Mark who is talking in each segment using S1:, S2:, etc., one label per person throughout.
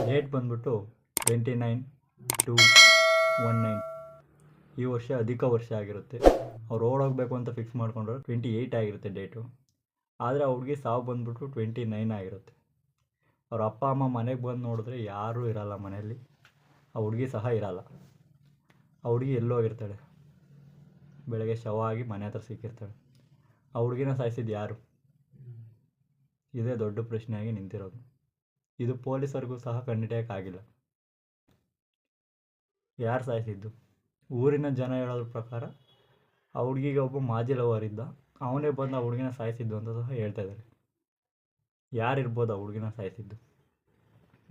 S1: Date ಬಂದ್ಬಿಟ್ಟು 29/2/19. ಈ ವರ್ಷ ಅಧಿಕ ವರ್ಷ ಆಗಿರುತ್ತೆ. ಅವ್ರು ಓಡೋಗಬೇಕು ಅಂತ ಫಿಕ್ಸ್ ಮಾಡ್ಕೊಂಡ್ರೆ 28 ಆಗಿರುತ್ತೆ ಡೇಟು. ಆದರೆ ಆ ಹುಡುಗಿ ಸಾವು ಬಂದ್ಬಿಟ್ಟು 29 ಆಗಿರುತ್ತೆ. ಅವ್ರ ಅಪ್ಪ ಅಮ್ಮ ಮನೆಗೆ ಬಂದು ನೋಡಿದ್ರೆ ಯಾರೂ ಇರಲ್ಲ ಮನೆಯಲ್ಲಿ. ಆ ಹುಡುಗಿ ಸಹ ಇರಲ್ಲ. ಆ ಹುಡುಗಿ ಎಲ್ಲೋಗಿರ್ತಾಳೆ. ಬೆಳಗ್ಗೆ ಶವ ಆಗಿ ಮನೆ ಹತ್ರ ಸಿಕ್ಕಿರ್ತಾಳೆ. ಆ ಹುಡುಗಿನ ಸಾಯಿಸಿದ್ದು ಯಾರು? ಇದೇ ದೊಡ್ಡ ಪ್ರಶ್ನೆಯಾಗಿ ನಿಂತಿರೋದು. ಇದು ಪೊಲೀಸರಿಗೂ ಸಹ ಕಂಡುಹಿಡಿಯೋಕ್ಕಾಗಿಲ್ಲ. ಯಾರು ಸಾಯಿಸಿದ್ದು? ಊರಿನ ಜನ ಹೇಳೋದ್ರ ಪ್ರಕಾರ ಆ ಹುಡುಗಿಗೆ ಒಬ್ಬ ಮಾಜಿ ಲವರ್ ಇದ್ದ, ಅವನೇ ಬಂದು ಆ ಹುಡುಗಿನ ಸಾಯಿಸಿದ್ದು ಅಂತ ಸಹ ಹೇಳ್ತಾ ಇದ್ದಾರೆ. ಯಾರಿರ್ಬೋದು ಆ ಹುಡುಗಿನ ಸಾಯಿಸಿದ್ದು?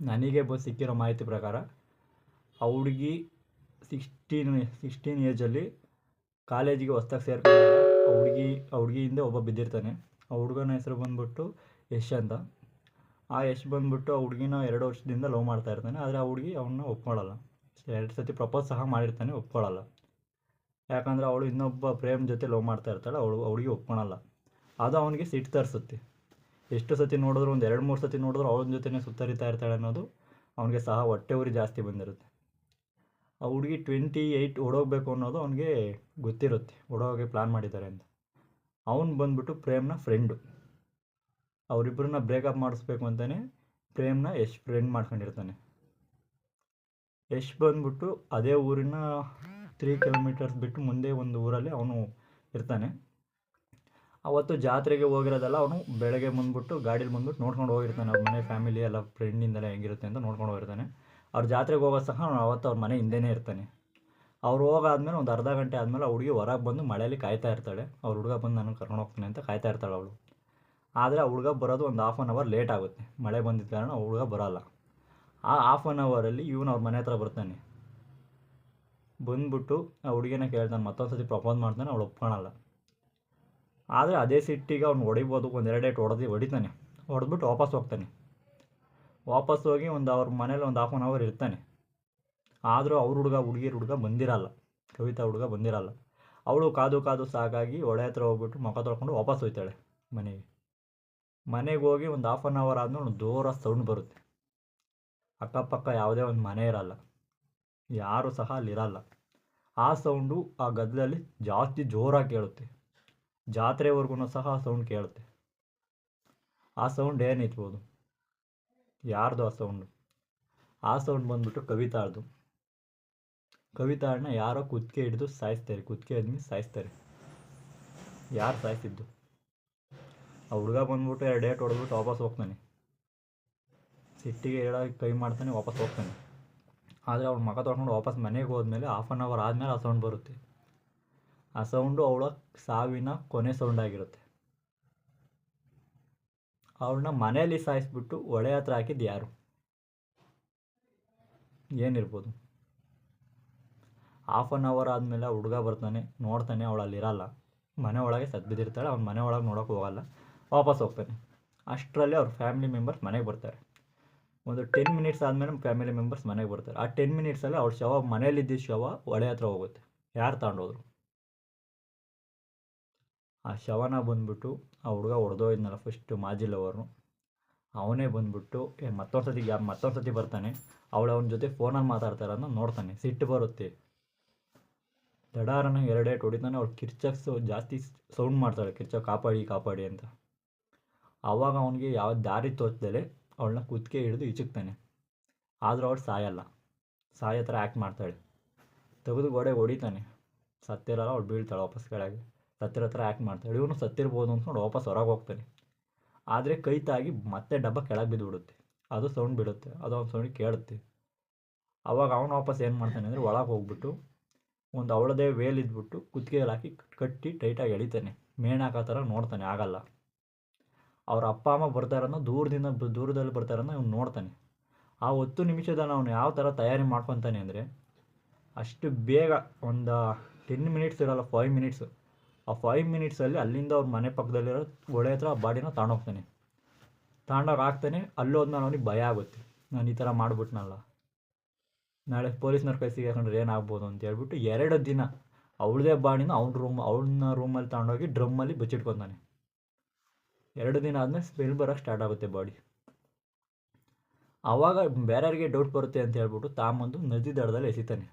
S1: ನನಗೆ ಸಿಕ್ಕಿರೋ ಮಾಹಿತಿ ಪ್ರಕಾರ ಆ ಹುಡುಗಿ 16 ಏಜಲ್ಲಿ ಕಾಲೇಜಿಗೆ ಹೊಸ್ದಾಗಿ ಸೇರ್ಕೊಂಡಾಗ ಆ ಹುಡುಗಿ ಹಿಂದೆ ಒಬ್ಬ ಬಿದ್ದಿರ್ತಾನೆ. ಆ ಹುಡುಗನ ಹೆಸರು ಬಂದ್ಬಿಟ್ಟು ಯಶ್ ಅಂತ. ಆ ಯಶ್ ಬಂದ್ಬಿಟ್ಟು ಆ ಹುಡುಗಿನ 2 ವರ್ಷದಿಂದ ಲವ್ ಮಾಡ್ತಾ ಇರ್ತಾನೆ. ಆದರೆ ಆ ಹುಡುಗಿ ಅವನ್ನ ಒಪ್ಕೊಳ್ಳಲ್ಲ. 2 ಸತಿ ಪ್ರಪೋಸ್ ಸಹ ಮಾಡಿರ್ತಾನೆ, ಒಪ್ಕೊಳ್ಳಲ್ಲ. ಯಾಕಂದರೆ ಅವಳು ಇನ್ನೊಬ್ಬ ಪ್ರೇಮ್ ಜೊತೆ ಲವ್ ಮಾಡ್ತಾ ಇರ್ತಾಳೆ. ಆ ಹುಡುಗಿ ಒಪ್ಕೊಳ್ಳಲ್ಲ. ಅದು ಅವನಿಗೆ ಸಿಟ್ಟು ತರಿಸುತ್ತೆ. ಎಷ್ಟು ಸತಿ ನೋಡಿದ್ರು, ಒಂದು 2-3 ಸತಿ ನೋಡಿದ್ರು ಅವಳ ಜೊತೆನೇ ಸುತ್ತರಿತಾ ಇರ್ತಾಳೆ ಅನ್ನೋದು ಅವನಿಗೆ ಸಹ ಹೊಟ್ಟೆ ಉರಿ ಜಾಸ್ತಿ ಬಂದಿರುತ್ತೆ. ಆ ಹುಡುಗಿ 28 ಓಡೋಗಬೇಕು ಅನ್ನೋದು ಅವನಿಗೆ ಗೊತ್ತಿರುತ್ತೆ, ಓಡೋಗೋಕ್ಕೆ ಪ್ಲ್ಯಾನ್ ಮಾಡಿದ್ದಾರೆ ಅಂತ. ಅವನು ಬಂದ್ಬಿಟ್ಟು ಪ್ರೇಮ್ನ ಫ್ರೆಂಡು. ಅವರಿಬ್ಬರನ್ನ ಬ್ರೇಕಪ್ ಮಾಡಿಸ್ಬೇಕು ಅಂತಲೇ ಪ್ರೇಮ್ನ ಯಶ್ ಫ್ರೆಂಡ್ ಮಾಡ್ಕೊಂಡಿರ್ತಾನೆ. ಯಶ್ ಬಂದ್ಬಿಟ್ಟು ಅದೇ ಊರಿನ 3 ಕಿಲೋಮೀಟರ್ಸ್ ಬಿಟ್ಟು ಮುಂದೆ ಒಂದು ಊರಲ್ಲಿ ಅವನು ಇರ್ತಾನೆ. ಅವತ್ತು ಜಾತ್ರೆಗೆ ಹೋಗಿರೋದಲ್ಲ, ಅವನು ಬೆಳಗ್ಗೆ ಬಂದ್ಬಿಟ್ಟು ಗಾಡೀಲಿ ಬಂದ್ಬಿಟ್ಟು ನೋಡ್ಕೊಂಡು ಹೋಗಿರ್ತಾನೆ. ಅವ್ರ ಮನೆ ಫ್ಯಾಮಿಲಿ ಎಲ್ಲ ಫ್ರೆಂಡಿಂದೆಲ್ಲ ಹೆಂಗಿರುತ್ತೆ ಅಂತ ನೋಡ್ಕೊಂಡು ಹೋಗಿರ್ತಾನೆ. ಅವ್ರ ಜಾತ್ರೆಗೆ ಹೋಗೋದು ಸಹ ಅವತ್ತು ಅವ್ರ ಮನೆ ಹಿಂದೆಯೇ ಇರ್ತಾನೆ. ಅವ್ರು ಹೋಗಾದ್ಮೇಲೆ ಒಂದು ಅರ್ಧ ಗಂಟೆ ಆದಮೇಲೆ ಆ ಹುಡುಗಿ ಹೊರಗೆ ಬಂದು ಮಳೆಯಲ್ಲಿ ಕಾಯ್ತಾ ಇರ್ತಾಳೆ. ಅವ್ರ ಹುಡುಗ ಬಂದು ನಾನು ಕರ್ಕೊಂಡು ಹೋಗ್ತಾನೆ ಅಂತ ಕಾಯ್ತಾ ಇರ್ತಾಳೆ ಅವಳು. ಆದರೆ ಆ ಹುಡುಗ ಬರೋದು ಒಂದು 1/2 hour ಲೇಟ್ ಆಗುತ್ತೆ. ಮಳೆ ಬಂದಿದ್ದ ಕಾರಣ ಆ ಹುಡುಗ ಬರೋಲ್ಲ. ಆ 1/2 hour ಇವನು ಅವ್ರ ಮನೆ ಹತ್ರ ಬರ್ತಾನೆ. ಬಂದ್ಬಿಟ್ಟು ಆ ಹುಡುಗಿನ ಕೇಳ್ತಾನೆ, ಮತ್ತೊಂದು ಸತಿ ಪ್ರಪೋಸ್ ಮಾಡ್ತಾನೆ. ಅವಳು ಒಪ್ಕೊಳ್ಳಲ್ಲ. ಆದರೆ ಅದೇ ಸಿಟ್ಟಿಗೆ ಅವ್ನು ಹೊಡಿಬೋದು, ಒಂದು 2 ಏಟು ಹೊಡಿತಾನೆ. ಹೊಡೆದ್ಬಿಟ್ಟು ವಾಪಸ್ ಹೋಗ್ತಾನೆ. ವಾಪಸ್ ಹೋಗಿ ಅವ್ರ ಮನೇಲಿ ಒಂದು 1/2 hour ಇರ್ತಾನೆ. ಆದರೂ ಅವ್ರ ಹುಡುಗ ಬಂದಿರಲ್ಲ. ಕವಿತಾ ಹುಡುಗ ಬಂದಿರಲ್ಲ. ಅವಳು ಕಾದು ಸಾಕಾಗಿ ಹೊಳೆ ಹತ್ರ ಹೋಗ್ಬಿಟ್ಟು ಮುಖ ತೊಳ್ಕೊಂಡು ವಾಪಸ್ ಹೋಗ್ತಾಳೆ ಮನೆಗೆ. ಮನೆಗೆ ಹೋಗಿ ಒಂದು 1/2 hour ಆದಮೇಲೆ ಒಂದು ಜೋರ ಸೌಂಡ್ ಬರುತ್ತೆ. ಅಕ್ಕಪಕ್ಕ ಯಾವುದೇ ಒಂದು ಮನೆ ಇರಲ್ಲ, ಯಾರೂ ಸಹ ಅಲ್ಲಿರಲ್ಲ. ಆ ಸೌಂಡು ಆ ಗದ್ದಲಲ್ಲಿ ಜಾಸ್ತಿ ಜೋರಾಗಿ ಕೇಳುತ್ತೆ. ಜಾತ್ರೆವರೆಗೂ ಸಹ ಆ ಸೌಂಡ್ ಕೇಳುತ್ತೆ. ಆ ಸೌಂಡ್ ಏನಿರ್ಬೋದು? ಯಾರ್ದು ಆ ಸೌಂಡು? ಆ ಸೌಂಡ್ ಬಂದ್ಬಿಟ್ಟು ಕವಿತಾಳ್ದು. ಕವಿತಾಳನ್ನ ಯಾರೋ ಕುತ್ತಿಗೆ ಹಿಡಿದು ಸಾಯಿಸ್ತಾರೆ. ಕುತ್ತಿಗೆ ಹಿಡಿದು ಸಾಯಿಸ್ತಾರೆ. ಯಾರು ಸಾಯಿಸಿದ್ದು? ಆ ಹುಡುಗ ಬಂದ್ಬಿಟ್ಟು 2 ಏಟು ಹೊಡೆದ್ಬಿಟ್ಟು ವಾಪಸ್ ಹೋಗ್ತಾನೆ. ಸಿಟ್ಟಿಗೆ ಹೇಳೋಕ್ಕೆ ಕೈ ಮಾಡ್ತಾನೆ, ವಾಪಸ್ ಹೋಗ್ತಾನೆ. ಆದರೆ ಅವ್ಳು ಮುಖ ತೊಳ್ಕೊಂಡು ವಾಪಸ್ ಮನೆಗೆ ಹೋದ್ಮೇಲೆ 1/2 hour ಆದಮೇಲೆ ಆ ಸೌಂಡ್ ಬರುತ್ತೆ. ಆ ಸೌಂಡು ಅವಳ ಸಾವಿನ ಕೊನೆ ಸೌಂಡ್ ಆಗಿರುತ್ತೆ. ಅವಳನ್ನ ಮನೆಯಲ್ಲಿ ಸಾಯಿಸ್ಬಿಟ್ಟು ಹೊಳೆ ಹತ್ರ ಹಾಕಿದ್ದು ಯಾರು? ಏನಿರ್ಬೋದು? 1/2 hour ಆದಮೇಲೆ ಆ ಹುಡುಗ ಬರ್ತಾನೆ, ನೋಡ್ತಾನೆ, ಅವಳು ಅಲ್ಲಿರಲ್ಲ. ಮನೆ ಒಳಗೆ ಸತ್ತು ಬಿದ್ದಿರ್ತಾಳೆ. ಅವ್ನು ಮನೆ ಒಳಗೆ ನೋಡೋಕೆ ಹೋಗಲ್ಲ, ವಾಪಸ್ ಹೋಗ್ತಾನೆ. ಅಷ್ಟರಲ್ಲಿ ಅವ್ರ ಫ್ಯಾಮಿಲಿ ಮೆಂಬರ್ಸ್ ಮನೆಗೆ ಬರ್ತಾರೆ. ಒಂದು 10 minutes ಆದಮೇಲೆ ಫ್ಯಾಮಿಲಿ ಮೆಂಬರ್ಸ್ ಮನೆಗೆ ಬರ್ತಾರೆ. ಆ 10 minutesಲ್ಲಿ ಅವ್ಳ ಶವ, ಮನೇಲಿದ್ದ ಶವ ಹೊಳೆ ಹತ್ರ ಹೋಗುತ್ತೆ. ಯಾರು ತಗೊಂಡೋದ್ರು? ಆ ಶವನ ಬಂದ್ಬಿಟ್ಟು ಆ ಹುಡುಗ ಹೊಡೆದೋಗಿದ್ನಲ್ಲ ಫಸ್ಟು ಮಾಜಿ ಲವರು, ಅವನೇ ಬಂದ್ಬಿಟ್ಟು ಮತ್ತೊಂದು ಸತಿ ಬರ್ತಾನೆ. ಅವನ ಜೊತೆ ಫೋನಲ್ಲಿ ಮಾತಾಡ್ತಾರನ್ನ ನೋಡ್ತಾನೆ. ಸಿಟ್ಟು ಬರುತ್ತೆ. ದಡಾರನ 2 ಏಟು ಹೊಡಿತಾನೆ. ಅವಳು ಕಿರ್ಚಕ್ಸು ಜಾಸ್ತಿ ಸೌಂಡ್ ಮಾಡ್ತಾಳೆ, ಕಾಪಾಡಿ ಅಂತ. ಆವಾಗ ಅವನಿಗೆ ಯಾವ ದಾರಿ ತೋಚದಲೆ ಅವಳನ್ನ ಕುತ್ತಿಗೆ ಹಿಡಿದು ಇಚುಕ್ತಾನೆ. ಆದರೂ ಅವಳು ಸಾಯೋ ಥರ ಆ್ಯಕ್ಟ್ ಮಾಡ್ತಾಳೆ. ತೆಗೆದು ಗೋಡೆ ಹೊಡಿತಾನೆ. ಸತ್ತಿರಲ್ಲ, ಅವಳು ಬೀಳ್ತಾಳೆ ವಾಪಸ್ ಕೆಳಗೆ. ಸತ್ತಿರೋ ಥರ ಆ್ಯಕ್ಟ್ ಮಾಡ್ತಾಳೆ. ಇವನು ಸತ್ತಿರ್ಬೋದು ಅಂದ್ಕೊಂಡು ವಾಪಸ್ ಹೊರಗೆ ಹೋಗ್ತಾನೆ. ಆದರೆ ಕೈ ತಾಗಿ ಮತ್ತೆ ಡಬ್ಬ ಕೆಳಗೆ ಬಿದ್ದುಬಿಡುತ್ತೆ. ಅದು ಸೌಂಡ್ ಬಿಡುತ್ತೆ. ಅದು ಅವ್ನ ಸೌಂಡಿಗೆ ಕೇಳುತ್ತೆ. ಆವಾಗ ಅವನು ವಾಪಸ್ ಏನು ಮಾಡ್ತಾನೆ ಅಂದರೆ ಒಳಗೆ ಹೋಗ್ಬಿಟ್ಟು ಒಂದು ಅವಳದೇ ವೇಲಿದ್ಬಿಟ್ಟು ಕುತ್ತಿಗೆಯಲ್ಲಿ ಹಾಕಿ ಕಟ್ಟಿ ಟೈಟಾಗಿ ಎಳಿತಾನೆ. ಮೇಣಾಕೋ ಥರ ನೋಡ್ತಾನೆ, ಆಗಲ್ಲ. ಅವ್ರ ಅಪ್ಪ ಅಮ್ಮ ಬರ್ತಾರನ್ನೋ ದೂರದಲ್ಲಿ ಬರ್ತಾರನ್ನೋ ಇವ್ನು ನೋಡ್ತಾನೆ. ಆ 10 ನಿಮಿಷದಲ್ಲಿ ಅವನು ಯಾವ ಥರ ತಯಾರಿ ಮಾಡ್ಕೊತಾನೆ ಅಂದರೆ, ಅಷ್ಟು ಬೇಗ ಒಂದು 10 minutes ಇರೋಲ್ಲ, 5 minutes. ಆ 5 minutesಲ್ಲಿ ಅಲ್ಲಿಂದ ಅವ್ರ ಮನೆ ಪಕ್ಕದಲ್ಲಿರೋ ಹೊಳೆ ಹತ್ರ ಆ ಬಾಡಿನ ತಗೊಂಡೋಗ್ತಾನೆ. ಹಾಕ್ತಾನೆ. ಅಲ್ಲೋದ್ಮೇಲೆ ಅವನಿಗೆ ಭಯ ಆಗುತ್ತೆ. ನಾನು ಈ ಥರ ಮಾಡ್ಬಿಟ್ನಲ್ಲ, ನಾಳೆ ಪೊಲೀಸ್ನವ್ರ ಕೈ ಸಿಗಾಕೊಂಡ್ರೆ ಏನಾಗ್ಬೋದು ಅಂತ ಹೇಳ್ಬಿಟ್ಟು 2 ದಿನ ಅವಳದೇ ಬಾಡಿನ ಅವಳನ್ನ ರೂಮಲ್ಲಿ ತಗೊಂಡೋಗಿ ಡ್ರಮ್ಮಲ್ಲಿ ಬಚ್ಚಿಟ್ಕೊತಾನೆ. 2 ದಿನ ಆದಮೇಲೆ ಸ್ಮೆಲ್ ಬರೋಕ್ಕೆ ಸ್ಟಾರ್ಟ್ ಆಗುತ್ತೆ ಬಾಡಿ. ಆವಾಗ ಬೇರೆಯವ್ರಿಗೆ ಡೌಟ್ ಬರುತ್ತೆ ಅಂತ ಹೇಳ್ಬಿಟ್ಟು ತಾಂಬಂದು ನದಿ ದಡದಲ್ಲಿ ಎಸಿತಾನೆ.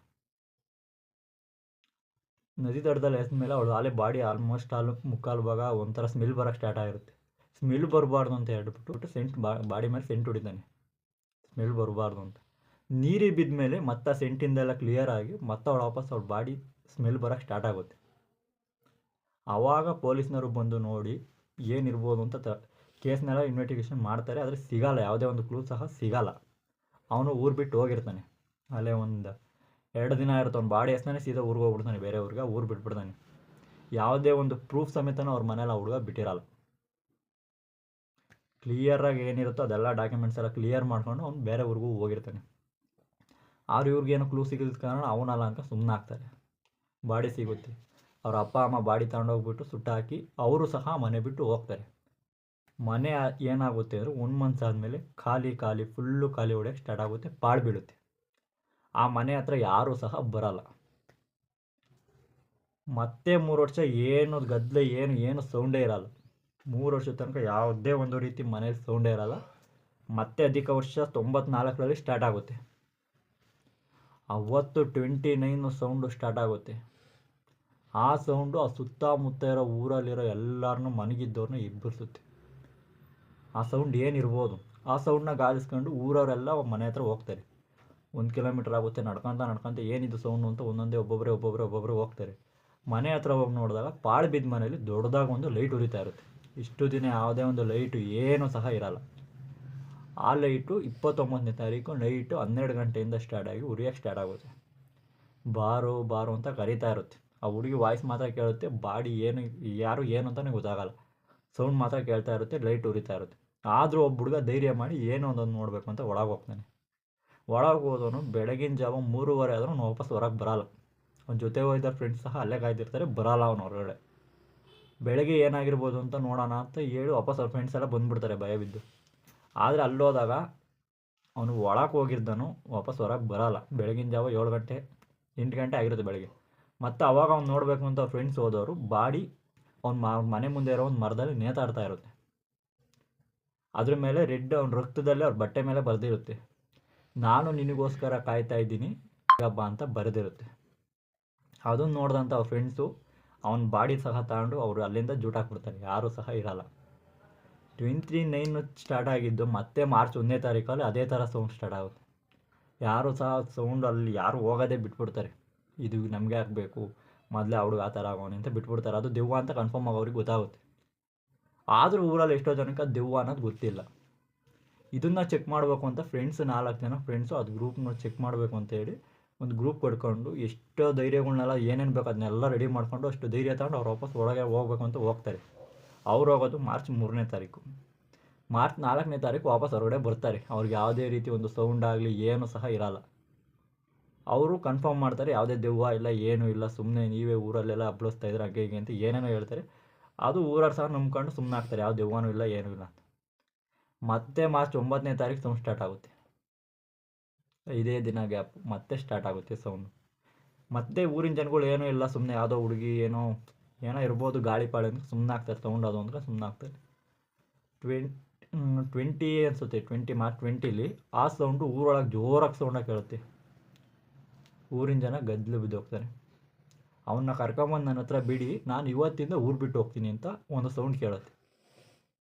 S1: ನದಿ ದಡದಲ್ಲಿ ಎಸೆದ್ಮೇಲೆ ಅವಳು ಅಲ್ಲೇ ಬಾಡಿ ಆಲ್ಮೋಸ್ಟ್ ಮುಕ್ಕಾಲು ಭಾಗ ಒಂಥರ ಸ್ಮೆಲ್ ಬರೋಕ್ಕೆ ಸ್ಟಾರ್ಟ್ ಆಗಿರುತ್ತೆ. ಸ್ಮೆಲ್ ಬರಬಾರ್ದು ಅಂತ ಹೇಳ್ಬಿಟ್ಟು ಸೆಂಟ್ ಬಾಡಿ ಮೇಲೆ ಸೆಂಟ್ ಹೊಡಿತಾನೆ, ಸ್ಮೆಲ್ ಬರಬಾರ್ದು ಅಂತ. ನೀರಿಗೆ ಬಿದ್ದ ಮೇಲೆ ಮತ್ತೆ ಸೆಂಟಿಂದೆಲ್ಲ ಕ್ಲಿಯರ್ ಆಗಿ ಮತ್ತೆ ಅವಳು ವಾಪಸ್ ಅವಳ ಬಾಡಿ ಸ್ಮೆಲ್ ಬರೋಕ್ಕೆ ಸ್ಟಾರ್ಟ್ ಆಗುತ್ತೆ. ಆವಾಗ ಪೊಲೀಸ್ನವರು ಬಂದು ನೋಡಿ ಏನಿರ್ಬೋದು ಅಂತ ಕೇಸ್ನೆಲ್ಲ ಇನ್ವೆಸ್ಟಿಗೇಷನ್ ಮಾಡ್ತಾರೆ. ಆದರೆ ಸಿಗಲ್ಲ, ಯಾವುದೇ ಒಂದು ಕ್ಲೂ ಸಹ ಸಿಗಲ್ಲ. ಅವನು ಊರು ಬಿಟ್ಟು ಹೋಗಿರ್ತಾನೆ. ಅಲ್ಲೇ ಒಂದು 2 ದಿನ ಇರುತ್ತೆ, ಅವ್ನು ಬಾಡಿ ಎಸ್ತಾನೆ ಸೀದಾ ಊರಿಗೆ ಹೋಗ್ಬಿಡ್ತಾನೆ, ಬೇರೆ ಊರಿಗೆ ಊರು ಬಿಟ್ಬಿಡ್ತಾನೆ. ಯಾವುದೇ ಒಂದು ಪ್ರೂಫ್ ಸಮೇತನೂ ಅವ್ರ ಮನೇಲಿ ಆ ಹುಡುಗ ಬಿಟ್ಟಿರಲ್ಲ. ಕ್ಲಿಯರಾಗಿ ಏನಿರುತ್ತೋ ಅದೆಲ್ಲ ಡಾಕ್ಯುಮೆಂಟ್ಸ್ ಎಲ್ಲ ಕ್ಲಿಯರ್ ಮಾಡ್ಕೊಂಡು ಅವ್ನು ಬೇರೆ ಊರಿಗೂ ಹೋಗಿರ್ತಾನೆ. ಆದ್ರೆ ಇವ್ರಿಗೇನು ಕ್ಲೂ ಸಿಗದ ಕಾರಣ ಅವನಲ್ಲ ಅಂತ ಸುಮ್ಮನೆ ಆಗ್ತಾರೆ. ಬಾಡಿ ಸಿಗುತ್ತೆ, ಅವ್ರ ಅಪ್ಪ ಅಮ್ಮ ಬಾಡಿ ತಗೊಂಡೋಗ್ಬಿಟ್ಟು ಸುಟ್ಟಾಕಿ ಅವರು ಸಹ ಮನೆ ಬಿಟ್ಟು ಹೋಗ್ತಾರೆ. ಮನೆ ಏನಾಗುತ್ತೆ ಅಂದರೆ 1 ಮಂತ್ಸ್ ಆದಮೇಲೆ ಖಾಲಿ ಫುಲ್ಲು ಖಾಲಿ ಹೊಡೆಯೋಕ್ಕೆ ಸ್ಟಾರ್ಟ್ ಆಗುತ್ತೆ, ಪಾಳು ಬೀಳುತ್ತೆ. ಆ ಮನೆ ಹತ್ರ ಯಾರೂ ಸಹ ಬರಲ್ಲ. ಮತ್ತೆ 3 ವರ್ಷ ಏನು ಗದ್ದಲೆ ಏನು ಸೌಂಡೇ ಇರಲ್ಲ. 3 ವರ್ಷದ ತನಕ ಯಾವುದೇ ಒಂದು ರೀತಿ ಮನೇಲಿ ಸೌಂಡೇ ಇರಲ್ಲ. ಮತ್ತೆ ಅಧಿಕ ವರ್ಷ 94ರಲ್ಲಿ ಸ್ಟಾರ್ಟ್ ಆಗುತ್ತೆ. ಅವತ್ತು 29 ಸೌಂಡು ಸ್ಟಾರ್ಟ್ ಆಗುತ್ತೆ. ಆ ಸೌಂಡು ಆ ಸುತ್ತಮುತ್ತ ಇರೋ ಊರಲ್ಲಿರೋ ಎಲ್ಲರನ್ನೂ ಮನಗಿದ್ದವ್ರನ್ನ ಎಬ್ಬರಿಸುತ್ತೆ. ಆ ಸೌಂಡ್ ಏನಿರ್ಬೋದು, ಆ ಸೌಂಡನ್ನ ಗಾಲಿಸ್ಕೊಂಡು ಊರವರೆಲ್ಲ ಮನೆ ಹತ್ರ ಹೋಗ್ತಾರೆ. 1 ಕಿಲೋಮೀಟ್ರ್ ಆಗುತ್ತೆ, ನಡ್ಕೊತ ಏನಿದು ಸೌಂಡು ಅಂತ ಒಂದೊಂದೇ ಒಬ್ಬೊಬ್ಬರೇ ಹೋಗ್ತಾರೆ. ಮನೆ ಹತ್ರ ಹೋಗಿ ನೋಡಿದಾಗ ಪಾಳು ಬಿದ್ದ ಮನೇಲಿ ದೊಡ್ಡದಾಗಿ ಒಂದು ಲೈಟ್ ಉರಿತಾ ಇರುತ್ತೆ. ಇಷ್ಟು ದಿನ ಯಾವುದೇ ಒಂದು ಲೈಟು ಏನೂ ಸಹ ಇರಲ್ಲ. ಆ ಲೈಟು 29ನೇ ತಾರೀಕು ನೈಟು 12 ಗಂಟೆಯಿಂದ ಸ್ಟಾರ್ಟ್ ಆಗಿ ಉರಿಯೋಕ್ಕೆ ಸ್ಟಾರ್ಟ್ ಆಗುತ್ತೆ. ಬಾರೋ ಅಂತ ಕರೀತಾ ಇರುತ್ತೆ. ಆ ಹುಡುಗಿ ವಾಯ್ಸ್ ಮಾತ್ರ ಕೇಳುತ್ತೆ, ಬಾಡಿ ಏನು ಅಂತಲೇ ಗೊತ್ತಾಗಲ್ಲ. ಸೌಂಡ್ ಮಾತ್ರ ಕೇಳ್ತಾ ಇರುತ್ತೆ, ಲೈಟ್ ಉರಿತಾ ಇರುತ್ತೆ. ಆದರೂ ಒಬ್ಬ ಹುಡುಗ ಧೈರ್ಯ ಮಾಡಿ ಏನೋ ಒಂದೊಂದು ನೋಡಬೇಕು ಅಂತ ಒಳಗೆ ಹೋಗ್ತಾನೆ. ಒಳಗೆ ಹೋದವನು ಬೆಳಗಿನ ಜಾವ 3:30 ಆದರೂ ಅವ್ನು ವಾಪಸ್ ಹೊರಗೆ ಬರಲ್ಲ. ಅವ್ನ ಜೊತೆ ಹೋಗಿದ್ದ ಫ್ರೆಂಡ್ಸ್ ಸಹ ಅಲ್ಲೇ ಕಾಯ್ದಿರ್ತಾರೆ, ಬರಲ್ಲ ಅವನು ಹೊರಗಡೆ. ಬೆಳಗ್ಗೆ ಏನಾಗಿರ್ಬೋದು ಅಂತ ನೋಡೋಣ ಅಂತ ಹೇಳಿ ವಾಪಸ್ ಅವ್ರ ಫ್ರೆಂಡ್ಸ್ ಎಲ್ಲ ಬಂದುಬಿಡ್ತಾರೆ ಭಯ ಬಿದ್ದು. ಆದರೆ ಅಲ್ಲೋದಾಗ ಅವನು ಒಳಗೆ ಹೋಗಿರ್ದನು ವಾಪಸ್ ಹೊರಗೆ ಬರಲ್ಲ. ಬೆಳಗಿನ ಜಾವ 7 ಗಂಟೆ 8 ಗಂಟೆ ಆಗಿರುತ್ತೆ ಬೆಳಗ್ಗೆ. ಮತ್ತು ಅವಾಗ ಅವ್ನು ನೋಡಬೇಕು ಅಂತ ಅವ್ರ ಫ್ರೆಂಡ್ಸ್ ಹೋದವರು ಬಾಡಿ ಅವ್ನ ಮನೆ ಮುಂದೆ ಇರೋ ಒಂದು ಮರದಲ್ಲಿ ನೇತಾಡ್ತಾ ಇರುತ್ತೆ. ಅದ್ರ ಮೇಲೆ ಅವ್ನ ರಕ್ತದಲ್ಲಿ ಅವ್ರ ಬಟ್ಟೆ ಮೇಲೆ ಬರೆದಿರುತ್ತೆ, ನಾನು ನಿನಗೋಸ್ಕರ ಕಾಯ್ತಾ ಇದ್ದೀನಿ ಹಬ್ಬ ಅಂತ ಬರೆದಿರುತ್ತೆ. ಅದನ್ನು ನೋಡಿದಂಥ ಅವ್ರ ಫ್ರೆಂಡ್ಸು ಅವನ ಬಾಡಿ ಸಹ ತಗೊಂಡು ಅವರು ಅಲ್ಲಿಂದ ಜೂಟಾಕ್ಬಿಡ್ತಾರೆ, ಯಾರೂ ಸಹ ಇರಲ್ಲ. 29 ಸ್ಟಾರ್ಟ್ ಆಗಿದ್ದು ಮತ್ತೆ ಮಾರ್ಚ್ 1ನೇ ತಾರೀಕಲ್ಲಿ ಅದೇ ಥರ ಸೌಂಡ್ ಸ್ಟಾರ್ಟ್ ಆಗುತ್ತೆ. ಯಾರೂ ಸಹ ಸೌಂಡಲ್ಲಿ ಯಾರು ಹೋಗೋದೇ ಬಿಟ್ಬಿಡ್ತಾರೆ. ಇದು ನಮಗೆ ಆಗಬೇಕು, ಮೊದಲೇ ಹುಡುಗ ಆ ಥರ ಆಗೋನೆ ಅಂತ ಬಿಟ್ಬಿಡ್ತಾರೆ. ಅದು ದೆವ್ವ ಅಂತ ಕನ್ಫರ್ಮ್ ಆಗೋರಿಗೆ ಗೊತ್ತಾಗುತ್ತೆ. ಆದರೂ ಊರಲ್ಲಿ ಎಷ್ಟೋ ಜನಕ್ಕೆ ದೆವ್ವ ಅನ್ನೋದು ಗೊತ್ತಿಲ್ಲ. ಇದನ್ನು ಚೆಕ್ ಮಾಡಬೇಕು ಅಂತ ಫ್ರೆಂಡ್ಸ್ 4 ಜನ ಫ್ರೆಂಡ್ಸು ಅದು ಗ್ರೂಪ್ನ ಚೆಕ್ ಮಾಡಬೇಕು ಅಂತೇಳಿ ಒಂದು ಗ್ರೂಪ್ ಕಟ್ಕೊಂಡು ಎಷ್ಟೋ ಧೈರ್ಯಗಳನ್ನೆಲ್ಲ ಏನೇನು ಬೇಕು ಅದನ್ನೆಲ್ಲ ರೆಡಿ ಮಾಡ್ಕೊಂಡು ಅಷ್ಟು ಧೈರ್ಯ ತಗೊಂಡು ಅವ್ರು ವಾಪಸ್ ಒಳಗೆ ಹೋಗ್ಬೇಕು ಅಂತ ಹೋಗ್ತಾರೆ. ಅವ್ರು ಹೋಗೋದು ಮಾರ್ಚ್ 3ನೇ ತಾರೀಕು. ಮಾರ್ಚ್ 4ನೇ ತಾರೀಕು ವಾಪಸ್ ಹೊರಗಡೆ ಬರ್ತಾರೆ. ಅವ್ರಿಗೆ ಯಾವುದೇ ರೀತಿ ಒಂದು ಸೌಂಡ್ ಆಗಲಿ ಏನೂ ಸಹ ಇರಲ್ಲ. ಅವರು ಕನ್ಫರ್ಮ್ ಮಾಡ್ತಾರೆ ಯಾವುದೇ ದೆವ್ವ ಇಲ್ಲ, ಏನೂ ಇಲ್ಲ, ಸುಮ್ಮನೆ ನೀವೇ ಊರಲ್ಲೆಲ್ಲ ಹಬ್ಳಿಸ್ತಾ ಇದ್ರೆ ಹಾಗೆ ಹೀಗೆ ಅಂತ ಏನೇನೋ ಹೇಳ್ತಾರೆ. ಅದು ಊರವ್ರು ಸಹ ನಂಬ್ಕೊಂಡು ಸುಮ್ಮನೆ ಆಗ್ತಾರೆ, ಯಾವ ದೆವ್ವನೂ ಇಲ್ಲ ಏನೂ ಇಲ್ಲ ಅಂತ. ಮತ್ತೆ ಮಾರ್ಚ್ 9ನೇ ತಾರೀಕು ಸೌಂಡ್ ಸ್ಟಾರ್ಟ್ ಆಗುತ್ತೆ. 5 ದಿನ ಗ್ಯಾಪ್ ಮತ್ತೆ ಸ್ಟಾರ್ಟ್ ಆಗುತ್ತೆ ಸೌಂಡು. ಮತ್ತೆ ಊರಿನ ಜನಗಳು ಏನೂ ಇಲ್ಲ, ಸುಮ್ಮನೆ ಯಾವುದೋ ಹುಡುಗಿ ಏನೋ ಇರ್ಬೋದು ಗಾಳಿ ಪಾಳಿ ಅಂತ ಸುಮ್ಮನೆ ಆಗ್ತಾರೆ. ಸೌಂಡ್ ಅದು ಅಂದ್ರೆ ಸುಮ್ಮನೆ ಆಗ್ತಾರೆ. 20 ಅನಿಸುತ್ತೆ, ಮಾರ್ಚ್ 20ಲಿ ಆ ಸೌಂಡು ಊರೊಳಗೆ ಜೋರಾಗಿ ಸೌಂಡಾಗಿ ಕೇಳುತ್ತೆ. ಊರಿನ ಜನ ಗದ್ದಲು ಬಿದ್ದೋಗ್ತಾರೆ. ಅವನ್ನ ಕರ್ಕೊಂಬಂದು ನನ್ನ ಹತ್ರ ಬಿಡಿ, ನಾನು ಇವತ್ತಿಂದ ಊರು ಬಿಟ್ಟು ಹೋಗ್ತೀನಿ ಅಂತ ಒಂದು ಸೌಂಡ್ ಕೇಳುತ್ತೆ.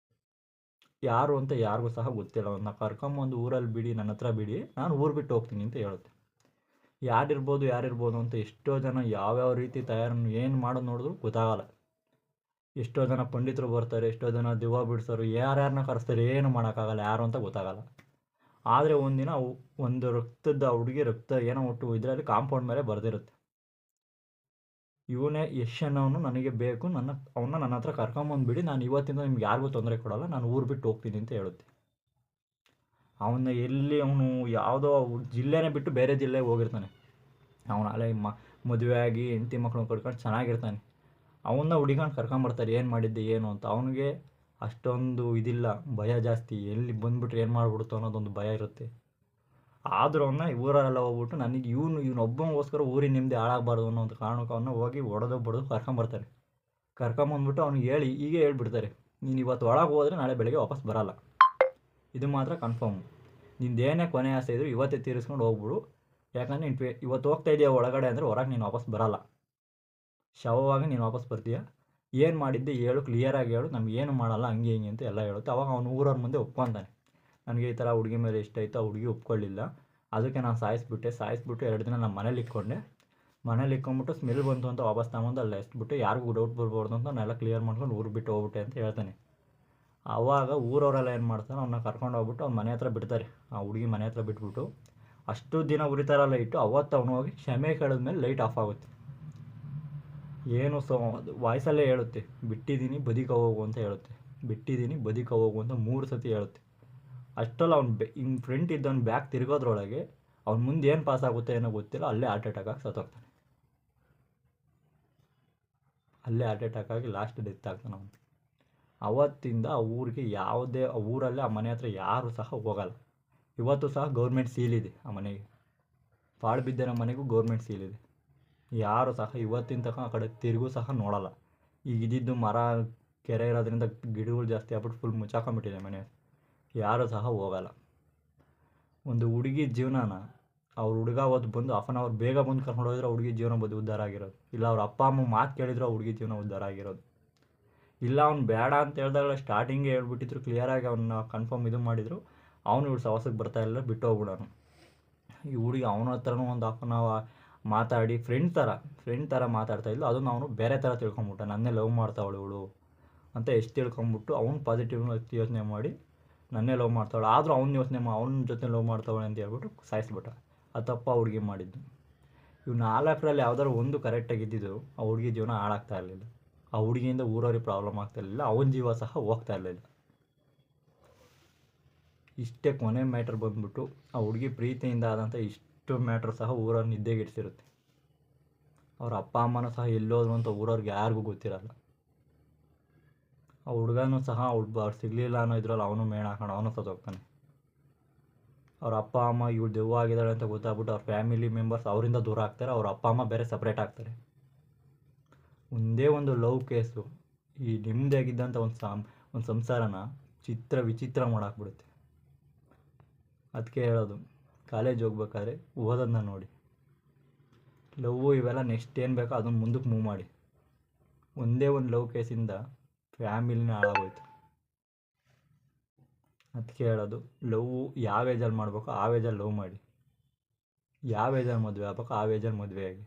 S1: ಯಾರು ಅಂತ ಯಾರಿಗೂ ಸಹ ಗೊತ್ತಿಲ್ಲ. ಅವನ್ನ ಕರ್ಕೊಂಬಂದು ಊರಲ್ಲಿ ಬಿಡಿ, ನನ್ನ ಹತ್ರ ಬಿಡಿ, ನಾನು ಊರು ಬಿಟ್ಟು ಹೋಗ್ತೀನಿ ಅಂತ ಹೇಳುತ್ತೆ. ಯಾರಿರ್ಬೋದು ಅಂತ ಎಷ್ಟೋ ಜನ ಯಾವ್ಯಾವ ರೀತಿ ಏನು ಮಾಡೋದು ನೋಡಿದ್ರು ಗೊತ್ತಾಗಲ್ಲ. ಎಷ್ಟೋ ಜನ ಪಂಡಿತರು ಬರ್ತಾರೆ, ಎಷ್ಟೋ ಜನ ದೆವ್ವ ಬಿಡಿಸೋರು, ಯಾರ್ಯಾರನ್ನ ಕರೆಸ್ತಾರೆ, ಏನು ಮಾಡೋಕ್ಕಾಗಲ್ಲ, ಯಾರು ಅಂತ ಗೊತ್ತಾಗಲ್ಲ. ಆದರೆ ಒಂದಿನ ಒಂದು ಹುಡುಗಿ ರಕ್ತ ಏನೋ ಒಟ್ಟು ಇದರಲ್ಲಿ ಕಾಂಪೌಂಡ್ ಮೇಲೆ ಬರೆದಿರುತ್ತೆ, ಇವನೇ ಯಶ್ ಅನ್ನೋನು ನನಗೆ ಬೇಕು, ಅವನ್ನ ನನ್ನ ಹತ್ರ ಕರ್ಕೊಂಬಂದುಬಿಡಿ, ನಾನು ಇವತ್ತಿಂದ ನಿಮ್ಗೆ ಯಾರಿಗೂ ತೊಂದರೆ ಕೊಡೋಲ್ಲ, ನಾನು ಊರು ಬಿಟ್ಟು ಹೋಗ್ತೀನಿ ಅಂತ ಹೇಳುತ್ತೆ. ಅವನು ಯಾವುದೋ ಜಿಲ್ಲೆನೇ ಬಿಟ್ಟು ಬೇರೆ ಜಿಲ್ಲೆಗೆ ಹೋಗಿರ್ತಾನೆ. ಅವನು ಅಲ್ಲೇ ಮದುವೆ ಆಗಿ ಹೆಂಡತಿ ಮಕ್ಕಳು ಕಟ್ಕೊಂಡು ಚೆನ್ನಾಗಿರ್ತಾನೆ. ಅವನ್ನ ಹುಡುಗನ ಕರ್ಕೊಂಬರ್ತಾರೆ, ಏನು ಮಾಡಿದ್ದೆ ಏನು ಅಂತ. ಅವನಿಗೆ ಅಷ್ಟೊಂದು ಇದಿಲ್ಲ, ಭಯ ಜಾಸ್ತಿ, ಎಲ್ಲಿ ಬಂದುಬಿಟ್ರೆ ಏನು ಮಾಡಿಬಿಡ್ತು ಅನ್ನೋದೊಂದು ಭಯ ಇರುತ್ತೆ. ಆದರೂ ಅವನ್ನ ಊರಲ್ಲೆಲ್ಲ ಹೋಗ್ಬಿಟ್ಟು ನನಗೆ ಇವನೊಬ್ಬನಿಗೋಸ್ಕರ ಊರಿನ ನಿಮ್ಮದೇ ಹಾಳಾಗಬಾರ್ದು ಅನ್ನೋ ಒಂದು ಕಾರಣಕ್ಕೆ ಅವನ್ನ ಹೋಗಿ ಬಡಿದು ಕರ್ಕೊಂಬರ್ತಾರೆ. ಕರ್ಕೊಂಬಂದ್ಬಿಟ್ಟು ಅವ್ನಿಗೆ ಹೇಳ್ಬಿಡ್ತಾರೆ, ನೀನು ಇವತ್ತು ಒಳಗೆ ಹೋದರೆ ನಾಳೆ ಬೆಳಗ್ಗೆ ವಾಪಸ್ ಬರಲ್ಲ, ಇದು ಮಾತ್ರ ಕನ್ಫರ್ಮ್. ನಿಂದೇನೇ ಕೊನೆ ಆಸೆ ಇದ್ರು ಇವತ್ತೇ ತೀರಿಸ್ಕೊಂಡು ಹೋಗ್ಬಿಡು. ಯಾಕಂದರೆ ನೀನು ಇವತ್ತು ಹೋಗ್ತಾ ಇದೆಯಾ ಒಳಗಡೆ ಅಂದರೆ ಹೊರಗೆ ನೀನು ವಾಪಸ್ ಬರಲ್ಲ, ಶವವಾಗಿ ನೀನು ವಾಪಸ್ ಬರ್ತೀಯ. ಏನು ಮಾಡಿದ್ದೆ ಹೇಳು, ಕ್ಲಿಯರಾಗಿ ಹೇಳು, ನಮಗೇನು ಮಾಡಲ್ಲ ಹಂಗೆ ಹಿಂಗೆ ಅಂತ ಎಲ್ಲ ಹೇಳುತ್ತೆ. ಅವಾಗ ಅವ್ನು ಊರವ್ರ ಮುಂದೆ ಒಪ್ಕೊತಾನೆ, ನನಗೆ ಈ ಥರ ಹುಡುಗಿ ಮೇಲೆ ಇಷ್ಟ ಆಯಿತು, ಆ ಹುಡುಗಿ ಒಪ್ಕೊಳ್ಳಿಲ್ಲ, ಅದಕ್ಕೆ ನಾನು ಸಾಯಿಸ್ಬಿಟ್ಟು 2 ದಿನ ನಮ್ಮ ಮನೇಲಿ ಇಕ್ಕೊಂಡೆ. ಮನೇಲಿ ಇಕ್ಕೊಂಬಿಟ್ಟು ಸ್ಮೆಲ್ ಬಂತು ಅಂತ ವಾಪಸ್ ತಗೊಂಡು ಅಲ್ಲಿ ಎಸ್ಬಿಟ್ಟು ಯಾರಿಗೂ ಡೌಟ್ ಬರ್ಬಾರ್ದು ಅಂತ ನಾನೆಲ್ಲ ಕ್ಲಿಯರ್ ಮಾಡ್ಕೊಂಡು ಊರು ಬಿಟ್ಟು ಹೋಗ್ಬಿಟ್ಟೆ ಅಂತ ಹೇಳ್ತಾನೆ. ಆವಾಗ ಊರವರೆಲ್ಲ ಏನು ಮಾಡ್ತಾರೆ, ಅವನ್ನ ಕರ್ಕೊಂಡು ಹೋಗ್ಬಿಟ್ಟು ಅವ್ನ ಮನೆ ಹತ್ರ ಬಿಡ್ತಾರೆ. ಆ ಹುಡುಗಿ ಮನೆ ಹತ್ರ ಬಿಟ್ಬಿಟ್ಟು ಅಷ್ಟು ದಿನ ಉರಿತಾರ ಲೈಟು, ಅವತ್ತು ಅವನು ಹೋಗಿ ಕ್ಷಮೆ ಕೇಳಿದ್ಮೇಲೆ ಲೈಟ್ ಆಫ್ ಆಗುತ್ತೆ. ಏನು ವಾಯ್ಸಲ್ಲೇ ಹೇಳುತ್ತೆ, ಬಿಟ್ಟಿದ್ದೀನಿ ಬದಿಕ ಹೋಗು ಅಂತ ಹೇಳುತ್ತೆ, ಬಿಟ್ಟಿದ್ದೀನಿ ಬದಿಕ ಹೋಗು ಅಂತ 3 ಸತಿ ಹೇಳುತ್ತೆ. ಅಷ್ಟರಲ್ಲಿ ಅವ್ನು ಹಿಂಗೆ ಫ್ರಂಟ್ ಇದ್ದವ್ನು ಬ್ಯಾಕ್ ತಿರ್ಗೋದ್ರೊಳಗೆ ಅವ್ನು ಮುಂದೆ ಏನು ಪಾಸ್ ಆಗುತ್ತೆ ಏನೋ ಗೊತ್ತಿಲ್ಲ, ಅಲ್ಲೇ ಹಾರ್ಟ್ ಅಟ್ಯಾಕ್ ಆಗಿ ಸತ್ತೋಗ್ತಾನೆ. ಅಲ್ಲೇ ಹಾರ್ಟ್ ಅಟ್ಯಾಕ್ ಆಗಿ ಲಾಸ್ಟ್ ಡೆತ್ ಆಗ್ತಾನೆ ಅವನು. ಅವತ್ತಿಂದ ಆ ಊರಿಗೆ ಯಾವುದೇ ಆ ಊರಲ್ಲೇ ಆ ಮನೆ ಹತ್ರ ಯಾರೂ ಸಹ ಹೋಗಲ್ಲ. ಇವತ್ತು ಸಹ ಗೌರ್ಮೆಂಟ್ ಸೀಲಿದೆ ಆ ಮನೆಗೆ, ಪಾಳು ಬಿದ್ದಿರೋ ಮನೆಗೂ ಗೌರ್ಮೆಂಟ್ ಸೀಲಿದೆ. ಯಾರು ಸಹ ಇವತ್ತಿನ ತನಕ ಆ ಕಡೆ ತಿರುಗೂ ಸಹ ನೋಡಲ್ಲ. ಈಗ ಇದ್ದಿದ್ದು ಮರ ಕೆರೆ ಇರೋದ್ರಿಂದ ಗಿಡಗಳು ಜಾಸ್ತಿ ಆಗ್ಬಿಟ್ಟು ಫುಲ್ ಮುಚ್ಚಾಕೊಂಬಿಟ್ಟಿದೆ ಮನೆ, ಯಾರೂ ಸಹ ಹೋಗಲ್ಲ. ಒಂದು ಹುಡುಗಿ ಜೀವನನ ಅವ್ರ ಹುಡುಗ ಅವತ್ತು ಬಂದು 1 ಬೇಗ ಬಂದು ಕರ್ಕೊಂಡು ಹೋದ್ರೆ ಹುಡುಗಿ ಜೀವನ ಉದ್ಧಾರ ಆಗಿರೋದು, ಇಲ್ಲ ಅವ್ರ ಅಪ್ಪ ಅಮ್ಮ ಮಾತು ಕೇಳಿದ್ರು ಆ ಹುಡುಗಿ ಜೀವನ ಉದ್ಧಾರ ಆಗಿರೋದು. ಇಲ್ಲ ಅವ್ನು ಬೇಡ ಅಂತ ಹೇಳಿದಾಗ ಸ್ಟಾರ್ಟಿಂಗೇ ಹೇಳ್ಬಿಟ್ಟಿದ್ರು, ಕ್ಲಿಯರಾಗಿ ಅವನ್ನ ಕನ್ಫರ್ಮ್ ಇದು ಮಾಡಿದ್ರು, ಅವನು ಇವಳು ಸವಾಸಕ್ಕೆ ಬರ್ತಾಯಿಲ್ಲ, ಬಿಟ್ಟು ಹೋಗ್ಬಿಡೋನು. ಈ ಹುಡುಗಿ ಅವನ ಹತ್ರನೂ ಒಂದು 1 ಮಾತಾಡಿ ಫ್ರೆಂಡ್ ಥರ ಮಾತಾಡ್ತಾ ಇದ್ಲು, ಅದನ್ನು ಅವನು ಬೇರೆ ಥರ ತಿಳ್ಕೊಂಬಿಟ್ಟ, ನನ್ನೇ ಲವ್ ಮಾಡ್ತಾವಳು ಇವಳು ಅಂತ ಎಷ್ಟು ತಿಳ್ಕೊಂಬಿಟ್ಟು ಅವ್ನು ಪಾಸಿಟಿವ್ ಯೋಚನೆ ಮಾಡಿ ನನ್ನೇ ಲವ್ ಮಾಡ್ತಾವಳು, ಆದರೂ ಅವನ ಜೊತೆ ಲವ್ ಮಾಡ್ತಾವಳೆ ಅಂತ ಹೇಳ್ಬಿಟ್ಟು ಸಾಯಿಸ್ಬಿಟ್ಟ. ಅದು ತಪ್ಪ ಹುಡುಗಿ ಮಾಡಿದ್ದು. ಇವು 4ರಲ್ಲಿ ಯಾವ್ದಾದ್ರು ಒಂದು ಕರೆಕ್ಟಾಗಿ ಇದ್ದಿದ್ದು ಆ ಹುಡುಗಿ ಜೀವನ ಹಾಳಾಗ್ತಾ ಇರಲಿಲ್ಲ, ಆ ಹುಡುಗಿಯಿಂದ ಊರವ್ರಿಗೆ ಪ್ರಾಬ್ಲಮ್ ಆಗ್ತಾ ಇರಲಿಲ್ಲ, ಅವನ ಜೀವ ಸಹ ಹೋಗ್ತಾ ಇರಲಿಲ್ಲ. ಇಷ್ಟೇ ಕೊನೆ ಮ್ಯಾಟ್ರ್ ಬಂದ್ಬಿಟ್ಟು ಆ ಹುಡುಗಿ ಪ್ರೀತಿಯಿಂದ ಆದಂಥ ಇಷ್ಟು ಮ್ಯಾಟ್ರ್ ಸಹ ಊರವ್ರು ನಿದ್ದೆಗೆಡಿಸಿರುತ್ತೆ. ಅವ್ರ ಅಪ್ಪ ಅಮ್ಮನೂ ಸಹ ಎಲ್ಲೋದ್ರು ಅಂತ ಊರವ್ರಿಗೆ ಯಾರಿಗೂ ಗೊತ್ತಿರಲ್ಲ. ಆ ಹುಡುಗನೂ ಸಹ ಅವ್ರು ಸಿಗಲಿಲ್ಲ ಅನ್ನೋ ಇದ್ರಲ್ಲಿ ಅವನು ಮೇಣ ಹಾಕೊಂಡು ಅವನು ಸತ್ತೋಗ್ತಾನೆ. ಅವ್ರ ಅಪ್ಪ ಅಮ್ಮ ಇವಳು ದೆವ್ವ ಆಗಿದ್ದಾಳೆ ಅಂತ ಗೊತ್ತಾಗ್ಬಿಟ್ಟು ಅವ್ರ ಫ್ಯಾಮಿಲಿ ಮೆಂಬರ್ಸ್ ಅವರಿಂದ ದೂರ ಆಗ್ತಾರೆ, ಅವ್ರ ಅಪ್ಪ ಅಮ್ಮ ಬೇರೆ ಸಪ್ರೇಟ್ ಆಗ್ತಾರೆ. ಒಂದೇ ಒಂದು ಲವ್ ಕೇಸು ಈ ನೆಮ್ಮದಿಯಾಗಿದ್ದಂಥ ಒಂದು ಸಂಸಾರನ ವಿಚಿತ್ರ ಮಾಡಾಕ್ಬಿಡುತ್ತೆ. ಅದಕ್ಕೆ ಹೇಳೋದು, ಕಾಲೇಜ್ ಹೋಗ್ಬೇಕಾದ್ರೆ ಓದೋದನ್ನ ನೋಡಿ, ಲವ್ವು ಇವೆಲ್ಲ ನೆಕ್ಸ್ಟ್ ಏನು ಬೇಕೋ ಅದನ್ನು ಮುಂದಕ್ಕೆ ಮೂವ್ ಮಾಡಿ. ಒಂದೇ ಒಂದು ಲವ್ ಕೇಸಿಂದ ಫ್ಯಾಮಿಲಿನೇ ಹಾಳಾಗೋಯ್ತು. ಅದಕ್ಕೆ ಹೇಳೋದು, ಲವ್ವು ಯಾವ ಏಜಲ್ಲಿ ಮಾಡಬೇಕೋ ಆ ಏಜಲ್ಲಿ ಲವ್ ಮಾಡಿ, ಯಾವ ಏಜಲ್ಲಿ ಮದುವೆ ಆಗ್ಬೇಕೋ ಆ ಏಜಲ್ಲಿ ಮದುವೆ ಆಗಿ.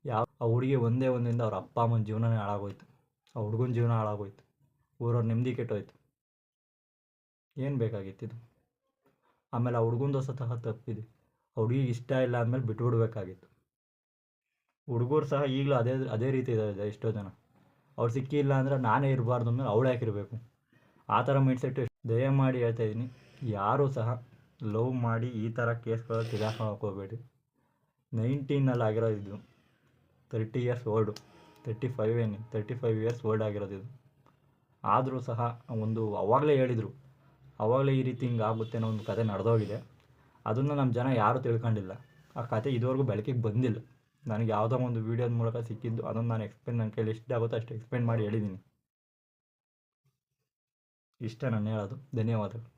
S1: ಆ ಹುಡುಗಿ ಒಂದೇ ಒಂದಿಂದ ಅವ್ರ ಅಪ್ಪ ಅಮ್ಮನ ಜೀವನನೇ ಹಾಳಾಗೋಯ್ತು, ಆ ಹುಡುಗನ ಜೀವನ ಹಾಳಾಗೋಯ್ತು, ಊರವ್ರ ನೆಮ್ಮದಿ ಕೆಟ್ಟೋಯ್ತು. ಏನು ಬೇಕಾಗಿತ್ತಿದು? ಆಮೇಲೆ ಆ ಹುಡುಗಂದು ಸಹ ತಪ್ಪಿದೆ, ಆ ಹುಡುಗಿಗೆ ಇಷ್ಟ ಇಲ್ಲ ಅಂದಮೇಲೆ ಬಿಟ್ಬಿಡ್ಬೇಕಾಗಿತ್ತು. ಹುಡುಗರು ಸಹ ಈಗಲೂ ಅದೇ ರೀತಿ ಇದ್ದಾರೆ ಎಷ್ಟೋ ಜನ, ಅವ್ರು ಸಿಕ್ಕಿಲ್ಲ ಅಂದರೆ ನಾನೇ ಇರಬಾರ್ದು ಅಂದಮೇಲೆ ಅವಳು ಯಾಕಿರಬೇಕು, ಆ ಥರ ಮೈಂಡ್ಸೆಟ್ಟು. ದಯಮಾಡಿ ಹೇಳ್ತಾ ಇದ್ದೀನಿ, ಯಾರೂ ಸಹ ಲವ್ ಮಾಡಿ ಈ ಥರ ಕೇಸ್ಗಳು ಸಿಗಾಕೊಳ್ಳೋಕೆ ಹೋಗಬೇಡಿ. 19ನಲ್ಲಿ ಆಗಿರೋದು ಇದು, 30 ಇಯರ್ಸ್ ಓಲ್ಡು, 35 ಇಯರ್ಸ್ ಓಲ್ಡ್ ಆಗಿರೋದು ಇದು. ಆದರೂ ಸಹ ಅವಾಗಲೇ ಹೇಳಿದರು, ಆವಾಗಲೇ ಈ ರೀತಿ ಹಿಂಗೆ ಆಗುತ್ತೆ ಅನ್ನೋ ಒಂದು ಕತೆ ನಡೆದೋಗಿದೆ. ಅದನ್ನು ನಮ್ಮ ಜನ ಯಾರೂ ತಿಳ್ಕೊಂಡಿಲ್ಲ, ಆ ಕತೆ ಇದುವರೆಗೂ ಬೆಳಕಿಗೆ ಬಂದಿಲ್ಲ. ನನಗೆ ಯಾವುದೋ ಒಂದು ವೀಡಿಯೋದ ಮೂಲಕ ಸಿಕ್ಕಿದ್ದು, ಅದನ್ನು ನಾನು ನನ್ನ ಕೈಲಿ ಎಷ್ಟಾಗುತ್ತೋ ಅಷ್ಟು ಎಕ್ಸ್ಪ್ಲೇನ್ ಮಾಡಿ ಹೇಳಿದ್ದೀನಿ. ಇಷ್ಟೇ ನಾನು ಹೇಳೋದು. ಧನ್ಯವಾದಗಳು.